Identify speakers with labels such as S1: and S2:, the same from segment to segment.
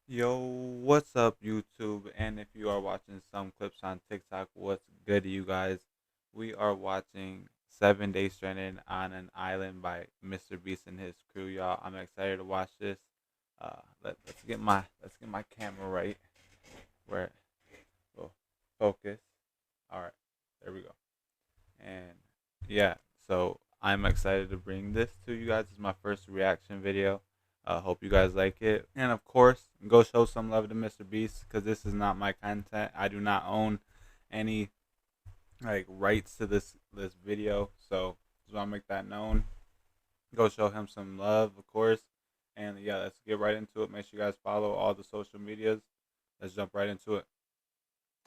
S1: Yo, what's up, YouTube? And if you are watching some clips on TikTok, what's good to you guys? We are watching 7 Days Stranded on an Island by MrBeast and his crew, y'all. I'm excited to watch this. Let's get my camera right where oh, focus. All right, there we go. And yeah, so I'm excited to bring this to you guys. This is my first reaction video. Hope you guys like it. And of course, go show some love to Mr. Beast because this is not my content. I do not own any like rights to this video. So just want to make that known. Go show him some love, of course. And yeah, let's get right into it. Make sure you guys follow all the social medias. Let's jump right into it.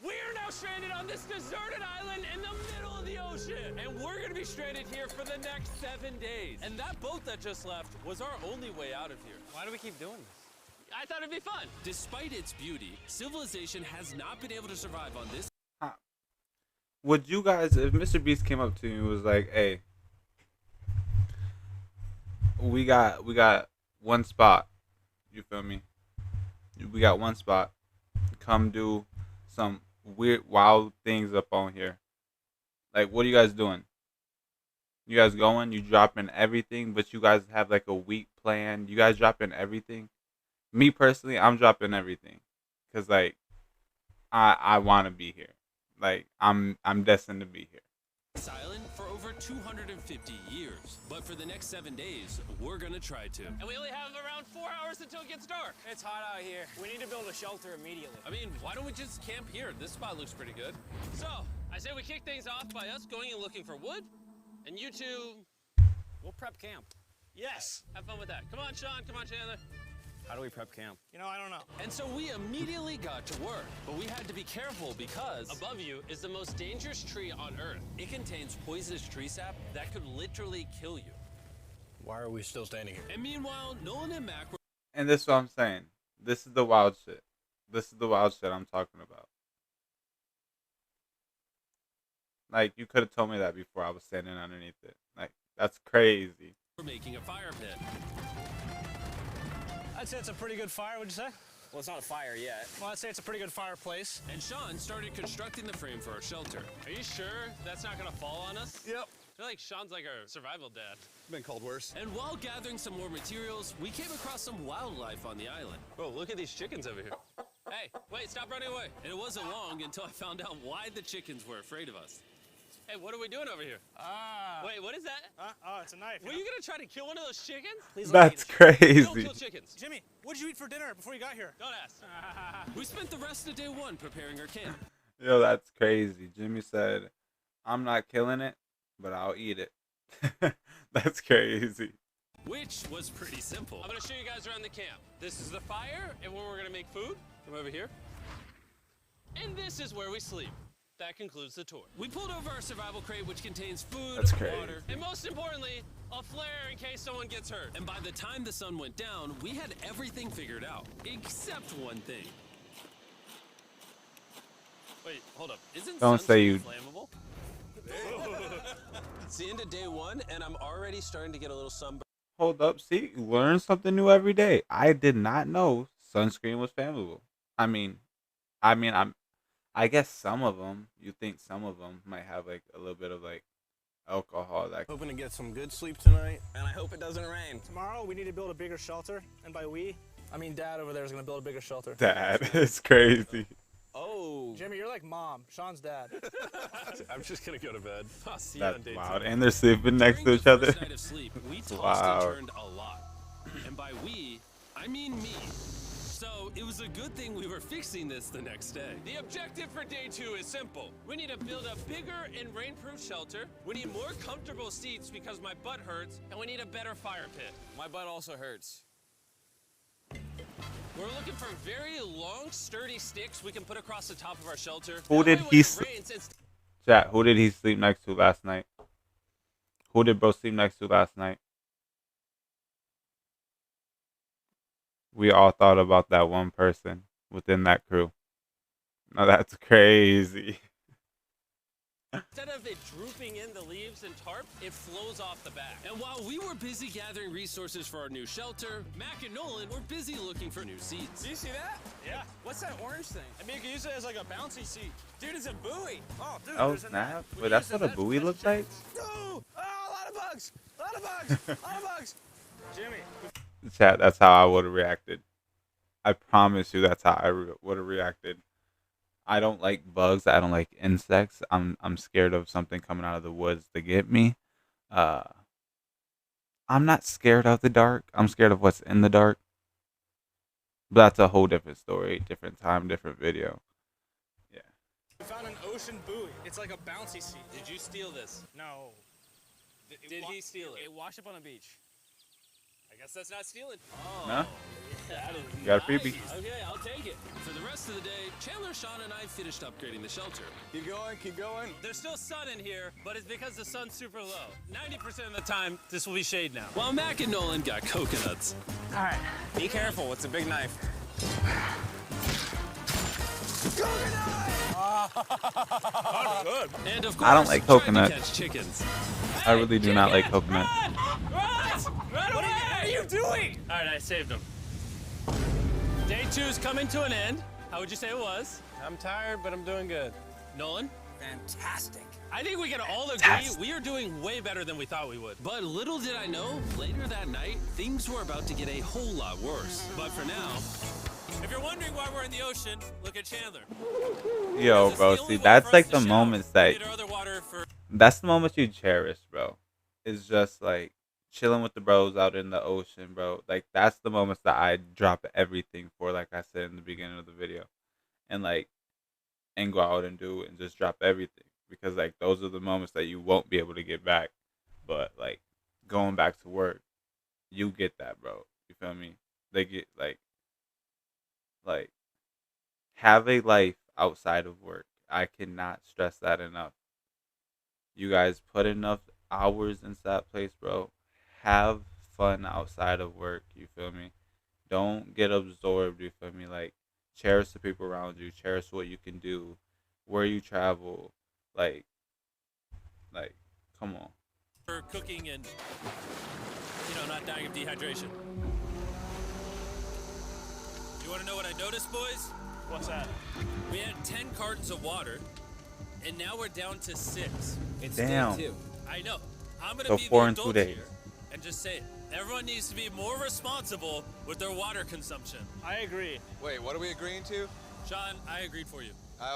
S2: We're now stranded on this deserted island in the middle of the ocean. And we're going to be stranded here for the next 7 days. And that boat that just left was our only way out of here.
S3: Why do we keep doing this?
S2: I thought it'd be fun. Despite its beauty, civilization has not been able to survive on this.
S1: Would you guys, if Mr. Beast came up to you and was like, "Hey, we got one spot. You feel me? We got one spot. Come do some weird, wild things up on here. Like, what are you guys doing? You guys going? You dropping everything, but you guys have like a week plan. You guys dropping everything. Me personally, I'm dropping everything, cause like I want to be here. Like I'm destined to be here.
S2: This island for over 250 years. But for the next 7 days, we're gonna try to. And we only have around 4 hours until it gets dark.
S3: It's hot out here. We need to build a shelter immediately.
S2: I mean, why don't we just camp here? This spot looks pretty good. So, I say we kick things off by us going and looking for wood, and you two,
S3: We'll prep camp.
S2: yes, have fun with that. Come on, Sean, come on, Chandler.
S3: How do we prep camp? You know, I don't know.
S2: And so we immediately got to work, but we had to be careful because above you is the most dangerous tree on Earth. It contains poisonous tree sap that could literally kill you.
S3: Why are we still standing here?
S2: And meanwhile, Nolan and Mac were
S1: And this is what I'm saying. This is the wild shit. This is the wild shit I'm talking about. Like, you could have told me that before I was standing underneath it. Like, that's crazy.
S2: making a fire pit.
S4: I'd say it's a pretty good fire, would you say?
S3: Well, it's not a fire yet.
S4: Well, I'd say it's a pretty good fireplace.
S2: And Sean started constructing the frame for our shelter. Are you sure that's not gonna fall on us?
S4: Yep.
S2: I feel like Sean's like our survival dad.
S5: Been called worse.
S2: And while gathering some more materials, we came across some wildlife on the island. Oh, look at these chickens over here. Hey, wait, stop running away. And it wasn't long until I found out why the chickens were afraid of us. Hey, what are we doing over here? Wait, what is that?
S4: Oh, it's a knife.
S2: Were you gonna try to kill one of those chickens?
S4: Please let me
S1: That's
S4: eat it.
S2: Don't
S1: crazy.
S2: kill chickens.
S4: Jimmy, what did you eat for dinner before you got here?
S2: Don't ask. We spent the rest of day one preparing our camp.
S1: Yo, that's crazy. Jimmy said, "I'm not killing it, but I'll eat it." That's crazy.
S2: Which was pretty simple. I'm gonna show you guys around the camp. This is the fire and where we're gonna make food. Come over here. And this is where we sleep. That concludes the tour. We pulled over our survival crate, which contains food,
S1: That's crazy.
S2: water, and most importantly, a flare in case someone gets hurt. And by the time the sun went down, we had everything figured out, except one thing. Wait, hold up. Isn't
S1: Don't say
S2: sunscreen
S1: you-
S2: flammable? It's the end of day one, and I'm already starting to get a little sunburn.
S1: Hold up. See, you learn something new every day. I did not know sunscreen was flammable. I guess some of them. You think some of them might have like a little bit of like alcohol that.
S5: Hoping to get some good sleep tonight.
S3: And I hope it doesn't rain.
S4: Tomorrow, we need to build a bigger shelter. And by we, I mean Dad over there is going to build a bigger shelter.
S1: Dad, it's crazy.
S3: Oh.
S4: Jimmy, you're like Mom. Sean's dad.
S5: I'm just gonna go to bed.
S2: I'll see you on
S1: That's
S2: day
S1: wild.
S2: two.
S1: And they're sleeping next to
S2: During
S1: each
S2: the
S1: other.
S2: first night of sleep, we tossed
S1: Wow.
S2: and turned a lot. And by we, I mean me. So it was a good thing we were fixing this the next day. The objective for day two is simple. We need to build a bigger and rainproof shelter. We need more comfortable seats because my butt hurts. And we need a better fire pit.
S3: My butt also hurts.
S2: We're looking for very long, sturdy sticks we can put across the top of our shelter.
S1: Who
S2: That
S1: did
S2: way when
S1: he
S2: it
S1: s-
S2: rains, it's
S1: Chat, who did he sleep next to last night? Who did bro sleep next to last night? We all thought about that one person within that crew. Now that's crazy.
S2: Instead of it drooping in the leaves and tarp, it flows off the back. And while we were busy gathering resources for our new shelter, Mac and Nolan were busy looking for new seats.
S3: Do you see that?
S4: Yeah.
S3: What's that orange thing?
S4: I mean, you can use it as like a bouncy seat.
S3: Dude, it's a buoy.
S4: Oh, dude.
S1: Oh
S4: there's a net.
S1: snap!
S4: We
S1: Wait, that's
S4: use
S1: what a
S4: net-
S1: buoy looks like.
S4: No! Oh, a lot of bugs! A lot of bugs! A lot of bugs! Jimmy.
S1: Chat. That's how I would have reacted. I promise you, that's how I would have reacted. I don't like bugs. I don't like insects. I'm scared of something coming out of the woods to get me. Uh, I'm not scared of the dark. I'm scared of what's in the dark. But that's a whole different story, different time, different video. Yeah.
S4: We found an ocean buoy. It's like a bouncy seat.
S2: Did you steal this?
S4: No.
S2: Did he steal it?
S3: It washed up on the beach.
S2: I guess that's not stealing.
S1: No?
S2: That is
S1: You got a freebie.
S2: Okay, I'll take it. For the rest of the day, Chandler, Sean, and I finished upgrading the shelter.
S3: Keep going, keep going.
S2: There's still sun in here, but it's because the sun's super low. 90% of the time, this will be shade now. While Mac and Nolan got coconuts.
S3: All right, be careful. It's a big knife.
S2: And of course,
S1: I don't like
S2: tried to
S1: coconut.
S2: catch chickens.
S1: I really do not like
S2: Chicken,
S1: coconut.
S2: Run away! What are you doing? All right, I saved him. Day 2 is coming to an end. How would you say it was?
S5: I'm tired, but I'm doing good.
S2: Nolan?
S3: Fantastic.
S2: I think we can all agree
S1: Fantastic.
S2: we are doing way better than we thought we would. But little did I know, later that night, things were about to get a whole lot worse. But for now, if you're wondering why we're in the ocean, look at Chandler.
S1: Yo, bro, see, that's like the moments that that's the moments you cherish, bro. It's just like chilling with the bros out in the ocean, bro. Like that's the moments that I drop everything for, like I said in the beginning of the video, and go out and do and just drop everything because like those are the moments that you won't be able to get back. But like going back to work, you get that, bro. You feel me? They get like have a life outside of work. I cannot stress that enough. You guys put enough hours into that place, bro. Have fun outside of work. You feel me? Don't get absorbed. You feel me? Like cherish the people around you. Cherish what you can do, where you travel. Like, come on.
S2: For cooking and, not dying of dehydration. You want to know what I noticed, boys?
S4: What's that?
S2: We had 10 cartons of water, and now we're down to 6.
S3: It's
S1: Damn.
S3: day 2.
S2: I know. I'm going
S1: So
S2: to be
S1: 4
S2: the
S1: in 2
S2: adult
S1: days.
S2: here and just say it. Everyone needs to be more responsible with their water consumption.
S4: I agree.
S6: Wait, what are we agreeing to?
S2: Sean, I agreed for you.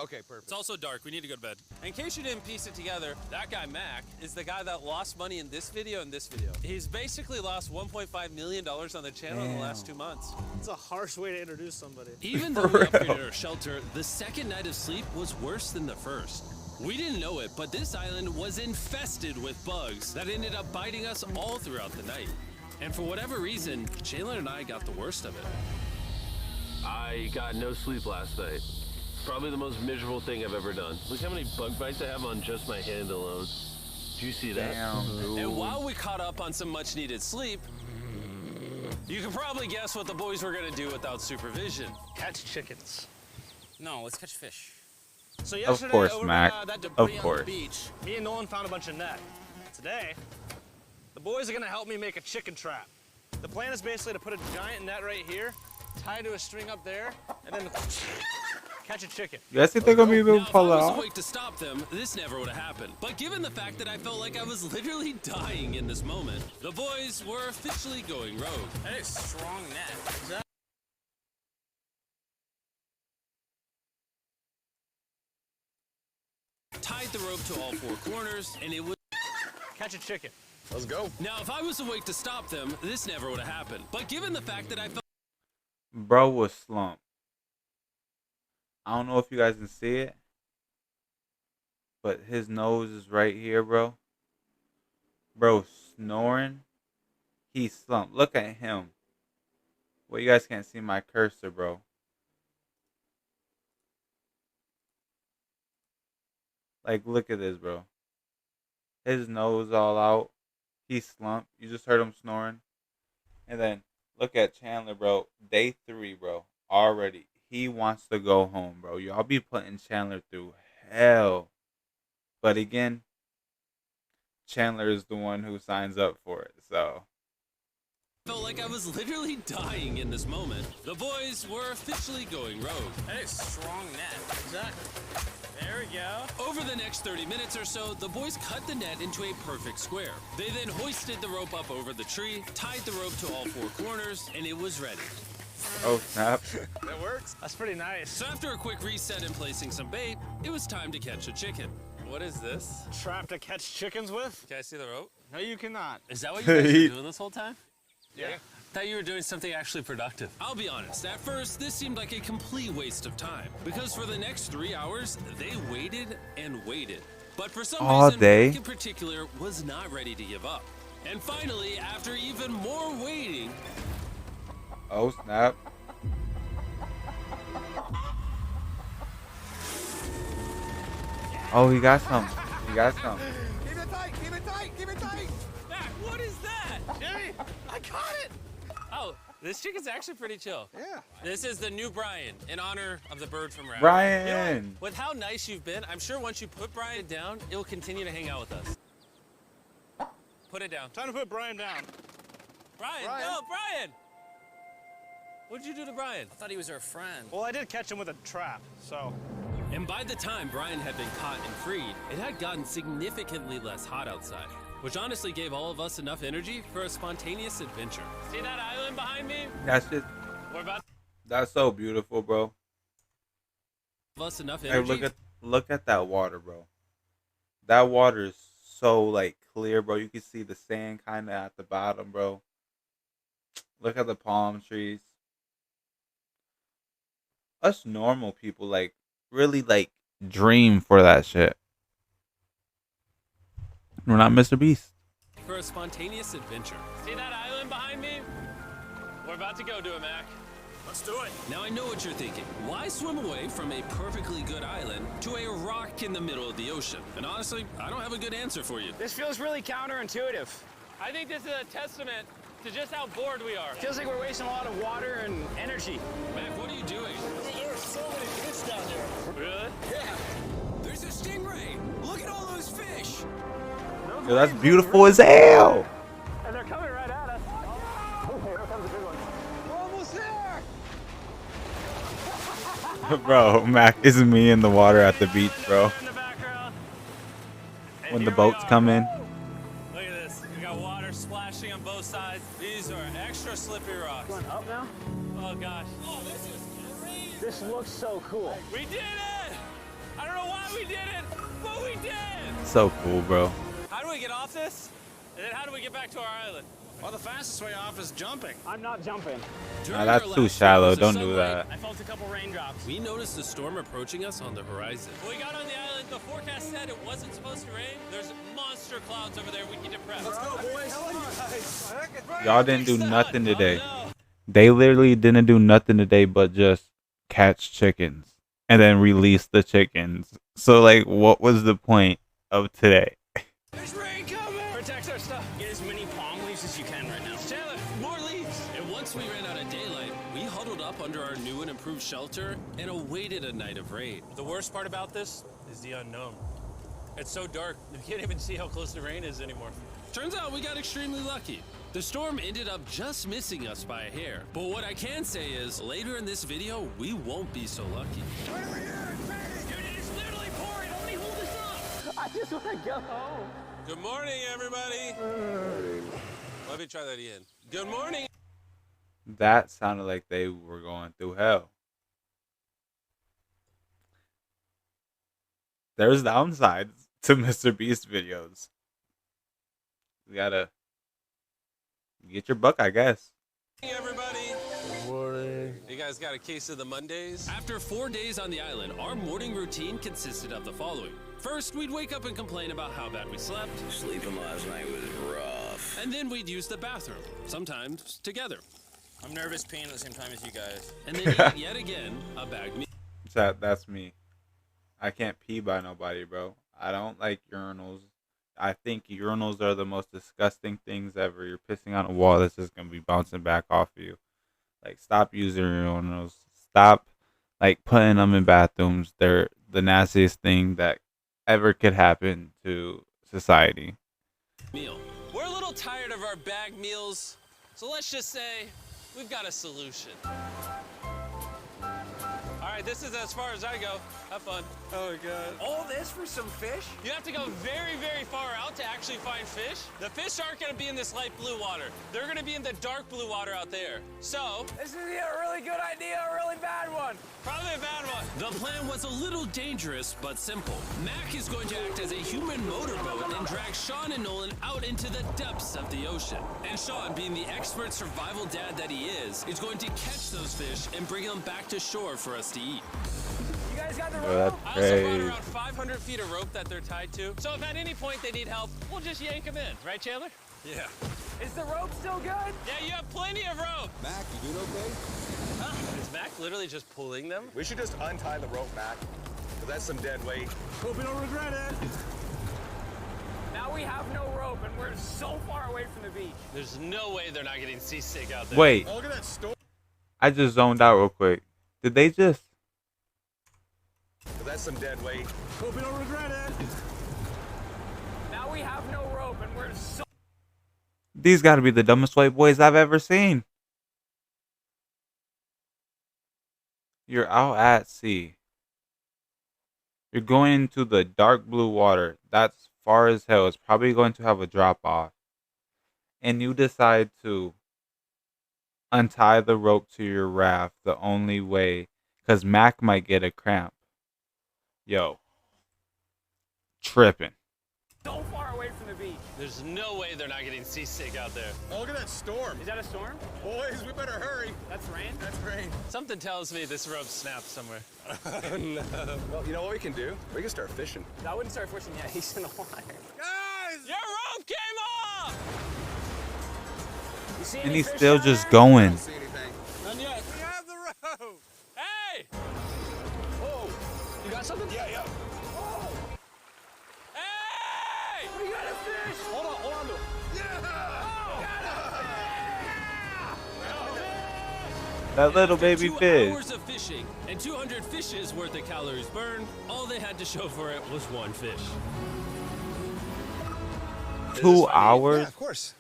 S6: Okay, perfect.
S2: It's also dark. We need to go to bed. In case you didn't piece it together, that guy Mac is the guy that lost money in this video and this video. He's basically lost $1.5 million on the channel in the last 2 months.
S4: It's a harsh way to introduce somebody.
S2: Even though we upgraded our shelter, the second night of sleep was worse than the first. We didn't know it, but this island was infested with bugs that ended up biting us all throughout the night. And for whatever reason, Chandler and I got the worst of it.
S7: I got no sleep last night. Probably the most miserable thing I've ever done. Look how many bug bites I have on just my hand alone. Do you see that?
S1: Damn, dude.
S2: And while we caught up on some much needed sleep, you can probably guess what the boys were gonna do without supervision.
S4: Catch chickens.
S3: No, let's catch fish.
S4: So
S1: Of
S4: yesterday,
S1: course,
S4: over
S1: Mac.
S4: that
S1: Of
S4: debris on
S1: course.
S4: the beach, me and Nolan found a bunch of net. Today, the boys are gonna help me make a chicken trap. The plan is basically to put a giant net right here, tie to a string up there, and then catch a chicken.
S1: You guys think they're gonna be able
S2: Now,
S1: to
S2: if
S1: pull
S2: I
S1: it
S2: was
S1: off?
S2: awake to stop them, this never would have happened. But given the fact that I felt like I was literally dying in this moment, the boys were officially going rogue.
S3: That is strong net.
S2: Tied the rope to all 4 corners, and it was.
S4: Catch a chicken.
S6: Let's go.
S2: Now, if I was awake to stop them, this never would have happened. But given the fact that I felt
S1: Bro was slumped. I don't know if you guys can see it, but his nose is right here, bro. Bro snoring. He's slumped. Look at him. Well, you guys can't see my cursor, bro. Like, look at this, bro. His nose all out. He's slumped. You just heard him snoring. And then look at Chandler, bro. Day 3, bro. Already. He wants to go home, bro. Y'all be putting Chandler through hell. But again, Chandler is the one who signs up for it. So
S2: Felt like I was literally dying in this moment. The boys were officially going rogue.
S3: That is strong net.
S4: Exactly. There we go.
S2: Over the next 30 minutes or so, the boys cut the net into a perfect square. They then hoisted the rope up over the tree, tied the rope to all four corners, and it was ready.
S1: oh snap.
S4: That works. That's pretty nice.
S2: So after a quick reset and placing some bait, it was time to catch a chicken.
S5: What is this?
S4: Trap to catch chickens with?
S5: Can I see the rope?
S4: No, you cannot.
S5: Is that what you guys were doing this whole time?
S4: Yeah.
S5: I thought you were doing something actually productive.
S2: I'll be honest, at first, this seemed like a complete waste of time. Because for the next 3 hours, they waited and waited. But for some
S1: All
S2: reason,
S1: day?
S2: Rick in particular was not ready to give up. And finally, after even more waiting,
S1: Oh snap. Oh, he got some. He got some.
S6: Keep it tight, keep it tight, keep it tight.
S2: Mac, what is that?
S4: Jimmy, I caught it.
S5: Oh, this chicken's actually pretty chill.
S6: Yeah.
S5: This is the new Brian in honor of the bird from Rabbit.
S1: Brian.
S5: With how nice you've been, I'm sure once you put Brian down, it will continue to hang out with us. Put it down.
S4: Time to put Brian down.
S5: Brian,
S4: Brian.
S5: no, Brian! What'd you do to Brian?
S3: I thought he was our friend.
S4: Well, I did catch him with a trap, so.
S2: And by the time Brian had been caught and freed, it had gotten significantly less hot outside, which honestly gave all of us enough energy for a spontaneous adventure.
S5: See that island behind me?
S1: That's just.
S5: We're about
S1: That's so beautiful, bro.
S2: Us enough
S1: Hey,
S2: energy.
S1: look at that water, bro. That water is so like clear, bro. You can see the sand kind of at the bottom, bro. Look at the palm trees. Us normal people like really like dream for that shit. We're not Mr. Beast.
S2: For a spontaneous adventure.
S5: See that island behind me? We're about to go to it, Mac.
S4: Let's do it.
S2: Now I know what you're thinking. Why swim away from a perfectly good island to a rock in the middle of the ocean? And honestly, I don't have a good answer for you.
S3: This feels really counterintuitive.
S5: I think this is a testament to just how bored we are.
S3: Feels like we're wasting a lot of water and energy.
S2: Mac, what are you doing?
S4: There are so many fish down there.
S5: Really?
S3: There's a stingray. Look at all those fish.
S1: Yo, that's beautiful as hell.
S4: And they're coming right at us. Okay, here comes a big one. We're almost there.
S1: Bro, Mac is me in the water at the beach, bro.
S5: In the background. And
S1: When the
S5: here we
S1: boats
S5: are.
S1: come in.
S5: Look at this. We got water splashing on both sides. These are extra slippery rocks.
S4: Going up now?
S5: Oh gosh.
S4: This looks so cool.
S5: We did it! I don't know why we did it, but we did!
S1: So cool, bro.
S5: How do we get off this? And then how do we get back to our island?
S4: Well, the fastest way off is jumping. I'm not jumping.
S2: During
S1: Nah, that's
S2: our
S1: too
S2: last
S1: shallow.
S2: hours of
S1: Don't do
S2: sunlight,
S1: that.
S3: I felt a couple raindrops.
S2: We noticed the storm approaching us on the horizon.
S5: When we got on the island, the forecast said it wasn't supposed to rain. There's monster clouds over there. We need to press. Let's go, boys.
S1: Y'all didn't do nothing today.
S5: Oh, no.
S1: They literally didn't do nothing today but just catch chickens and then release the chickens. So like, what was the point of today?
S3: There's rain coming.
S5: Protect our stuff.
S3: Get as many palm leaves as you can right now.
S5: Chandler, more leaves.
S2: And once we ran out of daylight, we huddled up under our new and improved shelter and awaited a night of rain.
S5: The worst part about this is the unknown. It's so dark, you can't even see how close the rain is anymore.
S2: Turns out we got extremely lucky. The storm ended up just missing us by a hair. But what I can say is, later in this video, we won't be so lucky.
S5: Dude, it is literally pouring. How many hold this up?
S4: I just want to go home.
S5: Good morning, everybody. Let me try that again. Good morning.
S1: That sounded like they were going through hell. There's downsides to Mr. Beast videos. You gotta get your buck, I guess.
S5: Everybody.
S6: Good morning.
S5: You guys got a case of the Mondays?
S2: After 4 days on the island, our morning routine consisted of the following. First, we'd wake up and complain about how bad we slept,
S3: Sleeping last night was rough.
S2: and then we'd use the bathroom, sometimes together.
S3: I'm nervous peeing at the same time as you guys.
S2: And then eat yet again a bagged meal.
S1: That's me. I can't pee by nobody, bro. I don't like urinals. I think urinals are the most disgusting things ever. You're pissing on a wall that's just gonna be bouncing back off of you. Like, stop using urinals. Stop, like, putting them in bathrooms. They're the nastiest thing that ever could happen to society.
S2: Meal. We're a little tired of our bag meals, so let's just say we've got a solution. All right, this is as far as I go. Have fun.
S3: Oh my god. All this for some fish?
S2: You have to go very, very far out to actually find fish. The fish aren't gonna be in this light blue water. They're gonna be in the dark blue water out there. So,
S3: This is either a really good idea or a really bad one.
S2: probably a bad one.
S5: The plan was a little dangerous, but simple. Mac is going to act as a human motorboat and drag Sean and Nolan out into the depths of the ocean. And Sean, being the expert survival dad that he is going to catch those fish and bring them back to shore for us to eat.
S3: You guys got the
S1: Bro,
S3: rope?
S1: that's
S2: I also brought
S1: crazy.
S2: around 500 feet of rope that they're tied to. So if at any point they need help, we'll just yank them in. Right, Chandler?
S3: Yeah. Is the rope still good?
S2: Yeah, you have plenty of rope.
S6: Mac, you doing okay?
S2: Is Mac literally just pulling them?
S6: We should just untie the rope, Mac. 'Cause that's some dead weight.
S3: Hope you don't regret it. Now we have no rope and we're so far away from the beach.
S2: There's no way they're not getting seasick out there.
S1: Wait,
S6: Oh, look at that storm.
S1: I just zoned out real quick. Did they just?
S6: 'Cause that's some dead weight.
S3: Hope you don't regret it. Now we have no rope and we're so
S1: These got to be the dumbest white boys I've ever seen. You're out at sea. You're going into the dark blue water. That's far as hell. It's probably going to have a drop off. And you decide to untie the rope to your raft the only way, because Mac might get a cramp. Yo. Tripping.
S3: far away from the beach.
S2: There's no way they're not getting seasick out there.
S6: Oh, look at that storm.
S3: Is that a storm?
S6: Boys, we better hurry.
S3: That's rain?
S6: That's rain.
S2: Something tells me this rope snapped somewhere.
S6: No. Well, you know what we can do? We can start fishing.
S3: I wouldn't start fishing yet. He's in the water.
S6: Guys!
S2: Your rope came off!
S3: You see
S1: And
S3: any
S1: he's
S3: fish
S1: still
S3: down
S1: just
S3: there?
S1: going.
S6: I don't see anything.
S2: None yet.
S6: We have the rope.
S2: Hey!
S4: Whoa! You got something?
S6: Yeah.
S2: Hey!
S3: We got a fish!
S4: Hold on to it.
S1: That little baby
S5: 2
S1: fish.
S5: hours of fishing and 200 fishes worth of calories burned. All they had to show for it was one fish.
S1: 2 hours?
S6: Yeah, of course.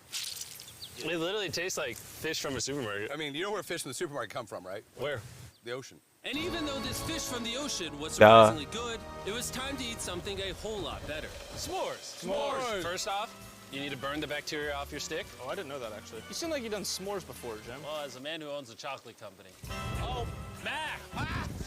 S2: It literally tastes like fish from a supermarket.
S6: I mean, you know where fish from the supermarket come from, right?
S2: Where?
S6: The ocean.
S5: And even though this fish from the ocean was
S1: Duh.
S5: surprisingly good, it was time to eat something a whole lot better.
S2: S'mores. S'mores. First off, you need to burn the bacteria off your stick.
S4: Oh, I didn't know that actually. You seem like you've done s'mores before, Jim.
S2: Well, as a man who owns a chocolate company. Oh, Mac!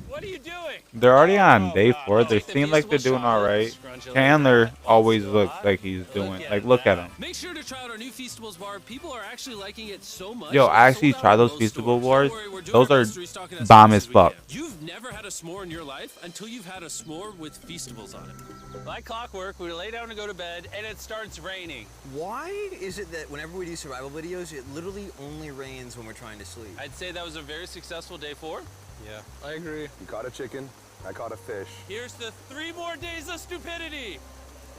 S2: What are you doing?
S1: They're already on day
S2: God.
S1: 4. They
S2: Take the
S1: seem like they're
S2: Feastables
S1: doing all right.
S2: scrunch it like
S1: Chandler
S2: that.
S1: always
S2: Also,
S1: looks like he's doing.
S2: look
S1: Like,
S2: at
S1: look at
S2: that.
S1: him.
S5: Make sure to try out our new Feastables bar. People are actually liking it so much.
S1: Yo,
S5: it's
S1: I actually
S5: sold out
S1: try
S5: in
S1: those
S5: most
S1: Feastable
S5: stores.
S1: bars.
S5: Don't worry, we're doing
S1: Those
S5: our
S1: are
S5: mystery stocking as
S1: bomb
S5: fast
S1: as
S5: we
S1: fuck.
S5: can. You've never had a s'more in your life until you've had a s'more with Feastables on it.
S2: Like clockwork, we lay down to go to bed, and it starts raining.
S8: Why is it that whenever we do survival videos, it literally only rains when we're trying to sleep?
S2: I'd say that was a very successful day 4.
S4: Yeah, I agree.
S6: You caught a chicken. I caught a fish.
S2: Here's the 3 more days of stupidity.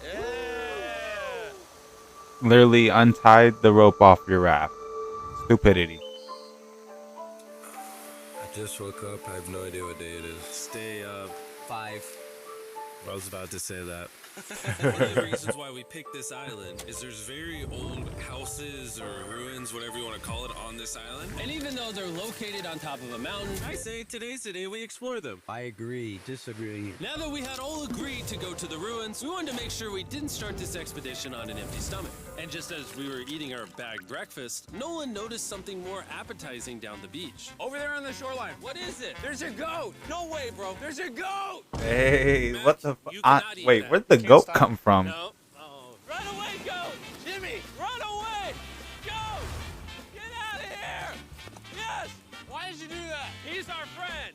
S2: Yeah.
S1: Literally untied the rope off your raft. Stupidity.
S9: I just woke up. I have no idea what day it is.
S5: Stay up.
S8: 5.
S9: I was about to say that.
S5: One of the reasons why we picked this island is there's very old houses or ruins, whatever you want to call it, on this island. And even though they're located on top of a mountain, I say today's the day we explore them.
S8: I agree. Disagree.
S5: Now that we had all agreed to go to the ruins, we wanted to make sure we didn't start this expedition on an empty stomach. And just as we were eating our bagged breakfast, Nolan noticed something more appetizing down the beach.
S3: Over there on the shoreline.
S5: What is it?
S3: There's a goat.
S5: No way, bro.
S3: There's a goat.
S1: Hey,
S5: Mac,
S1: what the
S5: you
S1: fuck?
S5: cannot eat
S1: Wait,
S5: that.
S1: where'd the goat come from?
S5: No. Oh. Run away, goat! Jimmy, run away! Goat! Get out of here! Yes!
S3: Why did you do that?
S2: He's our friend.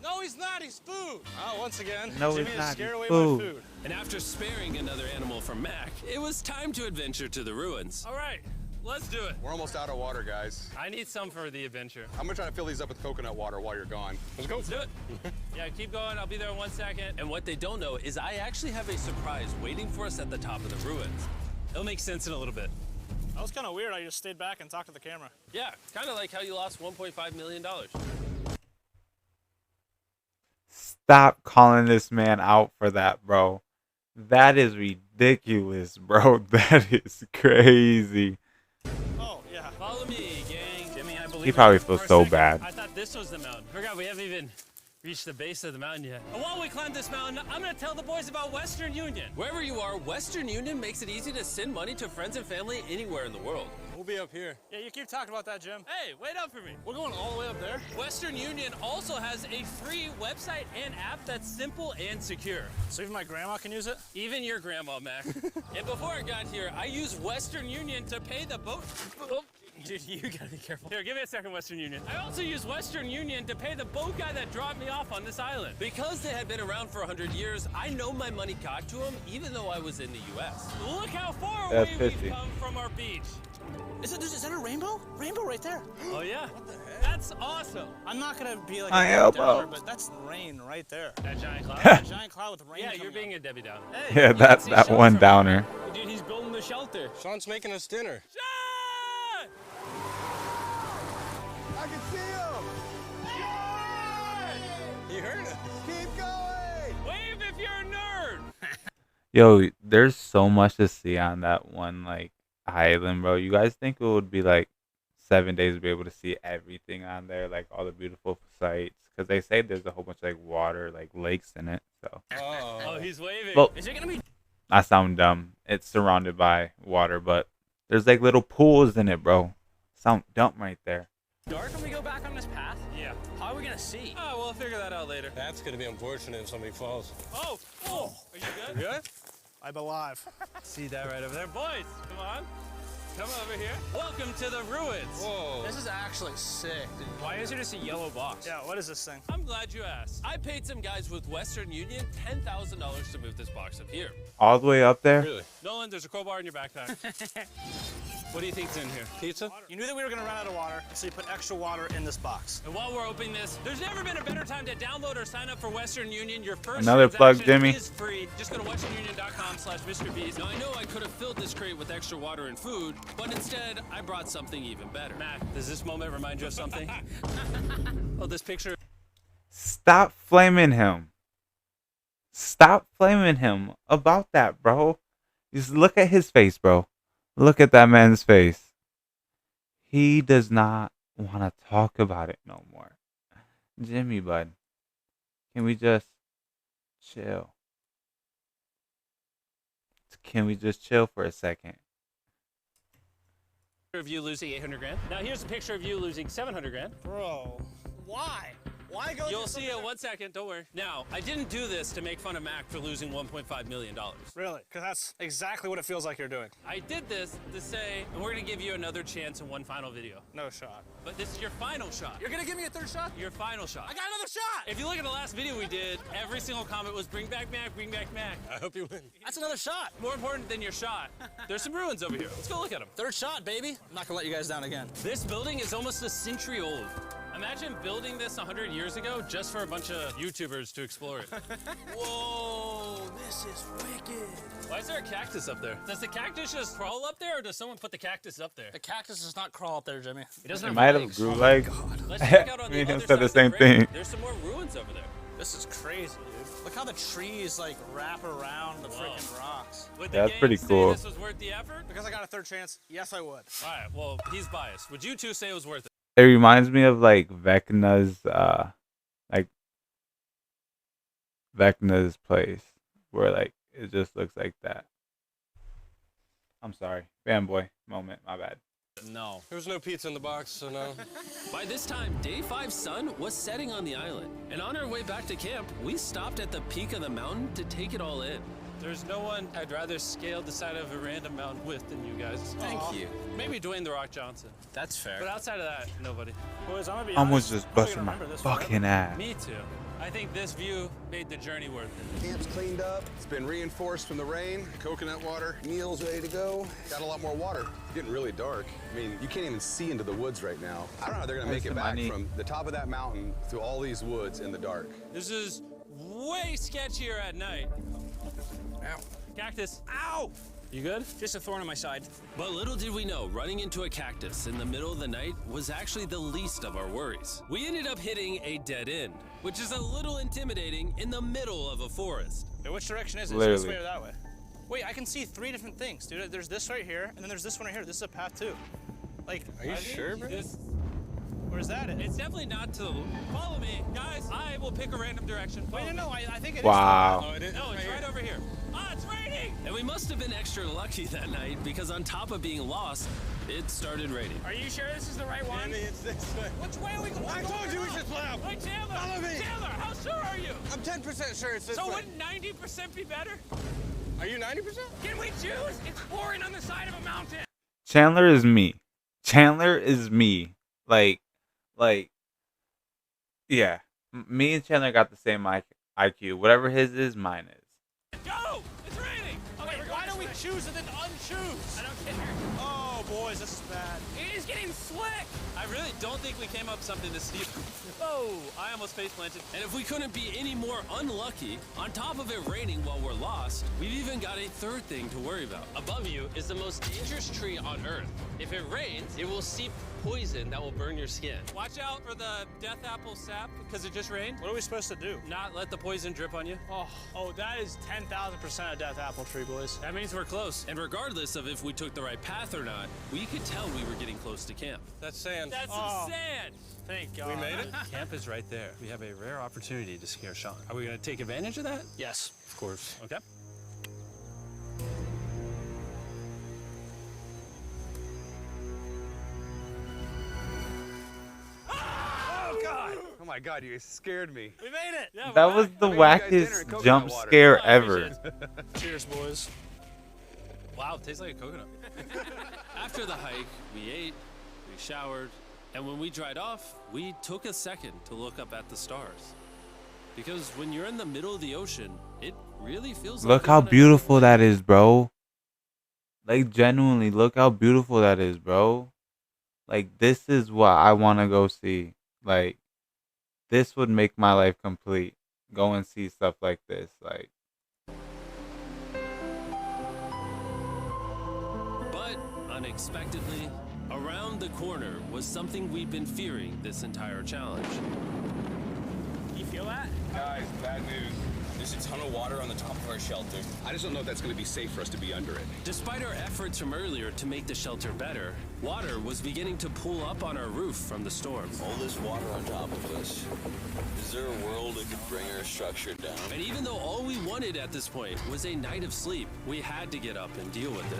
S3: No, he's not. He's food.
S4: Oh, once again,
S1: No,
S4: Jimmy
S1: it's
S4: has
S1: not.
S4: scared
S1: It's
S4: away
S1: food.
S4: my food.
S5: And after sparing another animal from Mac, it was time to adventure to the ruins.
S2: All right, let's do it.
S6: We're almost out of water, guys.
S2: I need some for the adventure.
S6: I'm gonna try to fill these up with coconut water while you're gone. Let's go.
S2: Let's do it. Yeah, keep going. I'll be there in 1 second.
S5: And what they don't know is I actually have a surprise waiting for us at the top of the ruins. It'll make sense in a little bit.
S4: That was kind of weird. I just stayed back and talked to the camera.
S2: Yeah, kind of like how you lost $1.5 million.
S1: Stop calling this man out for that, bro. That is ridiculous, bro. That is crazy.
S4: Oh, yeah.
S5: Follow me, gang.
S4: Jimmy, I believe
S1: He probably
S5: For
S1: feels
S5: a
S1: so
S5: second,
S1: bad.
S5: I thought this was the mountain. Forgot we haven't even reached the base of the mountain yet. And while we climb this mountain, I'm gonna tell the boys about Western Union. Wherever you are, Western Union makes it easy to send money to friends and family anywhere in the world.
S4: We'll be up here. Yeah, you keep talking about that, Jim.
S5: Hey, wait up for me.
S4: We're going all the way up there?
S5: Western Union also has a free website and app that's simple and secure.
S4: So even my grandma can use it?
S5: Even your grandma, Mac. And before I got here, I used Western Union to pay the boat. Oh, dude, you gotta be careful. Here, give me a second, Western Union. I also used Western Union to pay the boat guy that dropped me off on this island. Because they had been around for 100 years, I know my money got to them, even though I was in the U.S. Look how far away
S1: That's
S5: we've
S1: 50.
S5: come from our beach.
S4: Is that a rainbow? Rainbow right there.
S5: Oh, yeah? What the heck? That's awesome.
S4: I'm not gonna be like
S1: My
S4: a Debbie
S1: elbow.
S4: Downer, but that's rain right there.
S5: That giant cloud?
S4: A giant cloud with rain.
S5: Yeah,
S4: coming
S5: you're
S4: out.
S5: being a Debbie Downer.
S1: Yeah,
S5: you can
S1: that
S5: see
S1: that
S5: Sean
S1: one
S5: from-
S1: downer.
S5: Dude, he's building the shelter.
S6: Sean's making us dinner.
S5: Sean!
S6: I can see him. He heard us. Keep going.
S5: Wave if you're a nerd.
S1: Yo, there's so much to see on that one like island, bro. You guys think it would be like 7 days to be able to see everything on there, like all the beautiful sights? Because they say there's a whole bunch of like water, like lakes in it. So
S5: Oh, he's waving.
S1: Well-
S5: Is it gonna be?
S1: I sound dumb. It's surrounded by water, but there's like little pools in it, bro. Sound dumb right there.
S3: Dark when we go back on this path?
S5: Yeah.
S3: How are we gonna see?
S5: Oh, we'll figure that out later.
S7: That's gonna be unfortunate if somebody falls.
S5: Oh, are you good?
S7: Good?
S4: I'm alive.
S5: See that right over there, boys? Come on, come over here. Welcome to the ruins.
S7: Whoa.
S4: This is actually sick, dude.
S3: Why is it just a yellow box?
S4: Yeah, what is this thing?
S5: I'm glad you asked. I paid some guys with Western Union $10,000 to move this box up here.
S1: All the way up there.
S7: Really?
S5: Nolan, there's a crowbar in your backpack. What do you think's in here?
S7: Pizza?
S4: You knew that we were gonna run out of water, so you put extra water in this box.
S5: And while we're opening this, there's never been a better time to download or sign up for Western Union. Your first
S1: Another plug,
S5: transaction
S1: Jimmy.
S5: is free. Just go to westernunion.com/MrBeast. Now, I know I could have filled this crate with extra water and food, but instead, I brought something even better. Mac, does this moment remind you of something? Oh, this picture.
S1: Stop flaming him. Stop flaming him about that, bro. Just look at his face, bro. Look at that man's face. He does not want to talk about it no more. Jimmy, bud. Can we just chill? Can we just chill for a second?
S5: Of you losing 800 grand. Now here's a picture of you losing 700 grand.
S4: Bro, why? Why go?
S5: You'll see it 1 second, don't worry. Now, I didn't do this to make fun of Mac for losing $1.5 million.
S4: Really? Because that's exactly what it feels like you're doing.
S5: I did this to say, and we're gonna give you another chance in one final video.
S4: No shot.
S5: But this is your final shot.
S4: You're gonna give me a third shot?
S5: Your final shot.
S4: I got another shot!
S5: If you look at the last video we did, every single comment was bring back Mac, bring back Mac.
S7: I hope you win.
S4: That's another shot.
S5: More important than your shot, there's some ruins over here. Let's go look at them.
S4: Third shot, baby. I'm not gonna let you guys down again.
S5: This building is almost a century old. Imagine building this 100 years ago just for a bunch of YouTubers to explore it.
S4: Whoa, this is wicked.
S5: Why is there a cactus up there? Does the cactus just crawl up there, or does someone put the cactus up there?
S4: The cactus does not crawl up there, Jimmy.
S3: It doesn't
S1: It
S3: have
S1: might have
S3: legs.
S1: grew legs.
S5: Let's check out on
S1: Me
S5: the
S1: and him
S5: other
S1: said
S5: side
S1: the
S5: of
S1: same
S5: crate.
S1: thing.
S5: There's some more ruins over there.
S4: This is crazy, dude. Look how the trees like wrap around the freaking rocks.
S5: Would the
S1: That's
S5: gang
S1: pretty
S5: say
S1: cool.
S5: this was worth the effort?
S4: Because I got a third chance, yes, I would.
S5: All right, well, he's biased. Would you two say it was worth it?
S1: It reminds me of like Vecna's Vecna's place, where like it just looks like that. I'm sorry, fanboy moment. My bad.
S5: No.
S7: There was no pizza in the box, so no.
S5: By this time, day 5's sun was setting on the island. And on our way back to camp, we stopped at the peak of the mountain to take it all in. There's no one I'd rather scale the side of a random mountain with than you guys.
S3: Thank you.
S5: Maybe Dwayne The Rock Johnson.
S3: That's fair.
S5: But outside of that, nobody.
S4: Boys, I'm gonna be
S1: Almost
S4: honest,
S1: just
S4: I'm probably
S1: busting
S4: gonna
S1: my
S4: remember this forever.
S1: fucking ass.
S5: Me too. I think this view made the journey worth it.
S6: Camp's cleaned up. It's been reinforced from the rain. Coconut water. Meal's ready to go. Got a lot more water. It's getting really dark. I mean, you can't even see into the woods right now. I don't know how they're gonna make it back from the top of that mountain through all these woods in the dark.
S5: This is way sketchier at night.
S3: Ow.
S5: Cactus. Ow!
S2: You good?
S3: Just a thorn in my side.
S2: But little did we know, running into a cactus in the middle of the night was actually the least of our worries. We ended up hitting a dead end, which is a little intimidating in the middle of a forest.
S4: Wait, which direction is it?
S1: Literally.
S4: Is it this way or that way? Wait, I can see 3 different things, dude. There's this right here, and then there's this one right here. This is a path too. Like,
S8: Are you sure, bro?
S4: Where's that?
S2: It's definitely not to follow me, guys. I will pick a random direction.
S4: Wait, no, I think it
S1: Wow.
S4: is.
S2: No, it's right over here. Ah, it's raining! And we must have been extra lucky that night because on top of being lost, it started raining.
S3: Are you sure this is the right one?
S4: It's this way.
S3: Which way are we going?
S4: I told you we should split up.
S3: Hey, Chandler!
S4: Follow me.
S3: Chandler, how sure are you?
S4: I'm 10% sure it's this
S3: So
S4: way.
S3: wouldn't 90% be better?
S4: Are you 90%?
S3: Can we choose? It's pouring on the side of a mountain.
S1: Chandler is me. Chandler is me. Like, yeah. Me and Chandler got the same IQ. Whatever his is, mine is.
S3: Go! It's raining! Okay,
S4: Why don't we choose and then unchoose?
S3: I don't care.
S4: Oh, boys, this is bad.
S3: It is getting slick!
S2: I really don't think we came up something to steep. Whoa, I almost face planted. And if we couldn't be any more unlucky, on top of it raining while we're lost, we've even got a third thing to worry about. Above you is the most dangerous tree on Earth. If it rains, it will seep poison that will burn your skin. Watch out for the death apple sap because it just rained.
S4: What are we supposed to do?
S2: Not let the poison drip on you.
S4: Oh, that is 10,000% a death apple tree, boys.
S2: That means we're close. And regardless of if we took the right path or not, we could tell we were getting close to camp.
S4: That's sand.
S2: That's some sand.
S4: Thank God.
S2: We made it? Camp is right there. We have a rare opportunity to scare Sean. Are we going to take advantage of that?
S4: Yes.
S2: Of course. Okay.
S4: Oh, God.
S6: Oh my God, you guys scared me.
S4: We made it.
S2: Yeah,
S1: That was the
S6: I made you guys dinner and
S1: wackest
S6: coconut
S1: jump
S6: water.
S1: scare
S2: I appreciate
S1: ever.
S4: Cheers, boys.
S2: Wow, it tastes like a coconut. After the hike, we ate, we showered, and when we dried off, we took a second to look up at the stars. Because when you're in the middle of the ocean, it really feels like
S1: Look how beautiful that is, bro. Like, genuinely, look how beautiful that is, bro. Like, this is what I want to go see. Like, this would make my life complete. Go and see stuff like this. Like,
S2: But unexpectedly, around the corner was something we've been fearing this entire challenge.
S3: You feel that?
S6: Guys, bad news.
S10: There's a ton of water on the top of our shelter.
S6: I just don't know if that's going to be safe for us to be under it.
S2: Despite our efforts from earlier to make the shelter better, water was beginning to pool up on our roof from the storm.
S10: All this water on top of us. Is there a world that could bring our structure down?
S2: And even though all we wanted at this point was a night of sleep, we had to get up and deal with it.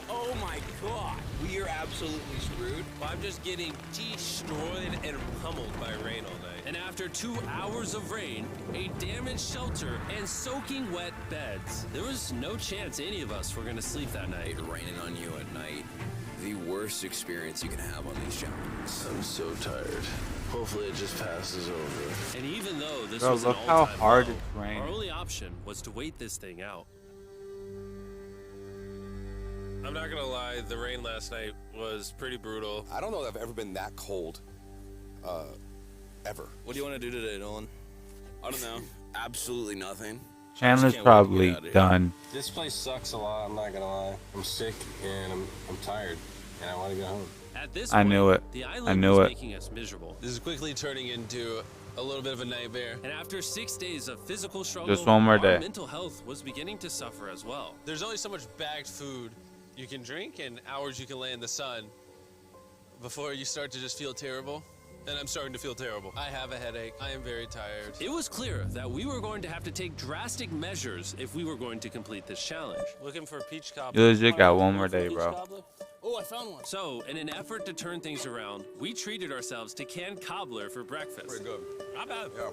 S3: Oh my God.
S10: We are absolutely screwed.
S2: I'm just getting destroyed and pummeled by rain all night. And after 2 hours of rain, a damaged shelter, and soaking wet beds, there was no chance any of us were going to sleep that night.
S10: Raining on you at night. The worst experience you can have on these challenges. I'm so tired. Hopefully it just passes over.
S2: And even though this
S1: bro,
S2: was
S1: look
S2: an
S1: how
S2: all-time
S1: hard
S2: low,
S1: it's raining.
S2: our only option was to wait this thing out. I'm not gonna lie, the rain last night was pretty brutal.
S6: I don't know if I've ever been that cold, ever.
S10: What do you want to do today, Nolan? I don't know. Absolutely nothing.
S1: Chandler's
S10: can't wait to get
S1: probably
S10: out of here.
S1: done.
S9: This place sucks a lot, I'm not gonna lie. I'm sick and I'm tired and I want to go home.
S2: At this
S1: I
S2: point,
S1: knew it.
S2: the
S1: I
S2: island
S1: knew
S2: was
S1: it.
S2: making us miserable. This is quickly turning into a little bit of a nightmare. And after 6 days of physical struggle,
S1: Just one more
S2: our
S1: day.
S2: mental health was beginning to suffer as well. There's only so much bagged food you can drink and hours you can lay in the sun before you start to just feel terrible. And I'm starting to feel terrible. I have a headache. I am very tired. It was clear that we were going to have to take drastic measures if we were going to complete this challenge. Looking for a peach cobbler.
S1: You legit got one more day, bro.
S10: Oh, I found one.
S2: So, in an effort to turn things around, we treated ourselves to canned cobbler for breakfast.
S6: Pretty good.
S2: Not bad.
S6: Yeah.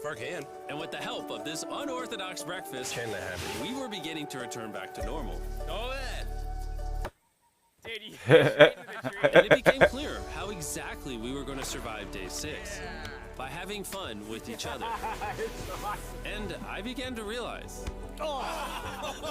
S2: For a can. And with the help of this unorthodox breakfast,
S9: Chandler happy.
S2: we were beginning to return back to normal.
S3: Go ahead. Dude, you straight into the tree.
S2: And it became clear how exactly we were going to survive day 6. By having fun with each other. And I began to realize,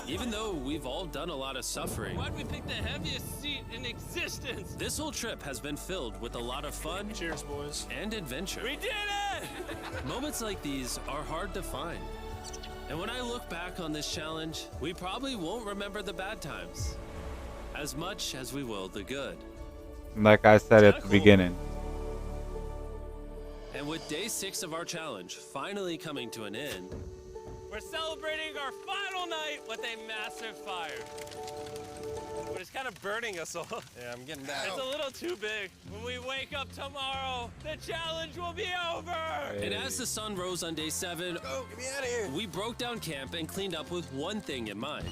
S2: even though we've all done a lot of suffering, why'd we pick the heaviest seat in existence? This whole trip has been filled with a lot of fun.
S4: Cheers, boys.
S2: And adventure. We did it! Moments like these are hard to find.
S5: And when I look back on this challenge, we probably won't remember the bad times as much as we will the good.
S1: Like I said at the beginning.
S5: And with day 6 of our challenge finally coming to an end,
S2: we're celebrating our final night with a massive fire. But it's kind of burning us all.
S4: Yeah, I'm getting down.
S2: It's a little too big. When we wake up tomorrow, the challenge will be over.
S5: And as the sun rose on day 7,
S4: Get me out of here.
S5: we broke down camp and cleaned up with one thing in mind: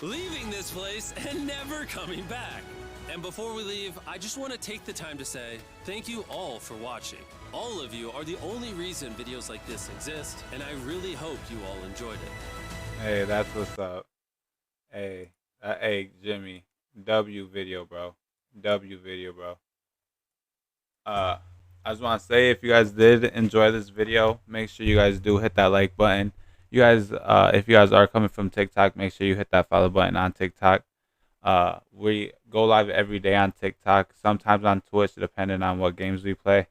S5: leaving this place and never coming back. And before we leave, I just want to take the time to say thank you all for watching. All of you are the only reason videos like this exist, and I really hope you all enjoyed it.
S1: Hey, that's what's up. Hey, Jimmy, W video, bro. W video, bro. I just want to say, if you guys did enjoy this video, make sure you guys do hit that like button. You guys, if you guys are coming from TikTok, make sure you hit that follow button on TikTok. We go live every day on TikTok, sometimes on Twitch, depending on what games we play.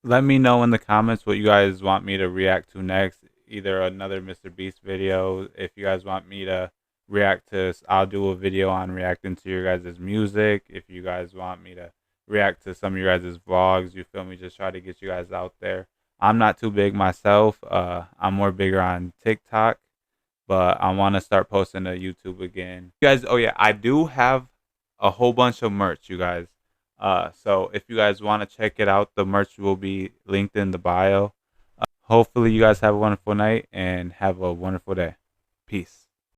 S1: Let me know in the comments what you guys want me to react to next. Either another MrBeast video. If you guys want me to react to, I'll do a video on reacting to your guys' music. If you guys want me to react to some of your guys' vlogs, you feel me? Just try to get you guys out there. I'm not too big myself. I'm more bigger on TikTok, but I want to start posting to YouTube again. You guys, oh yeah, I do have a whole bunch of merch, you guys. So if you guys want to check it out, the merch will be linked in the bio. Hopefully you guys have a wonderful night and have a wonderful day. Peace.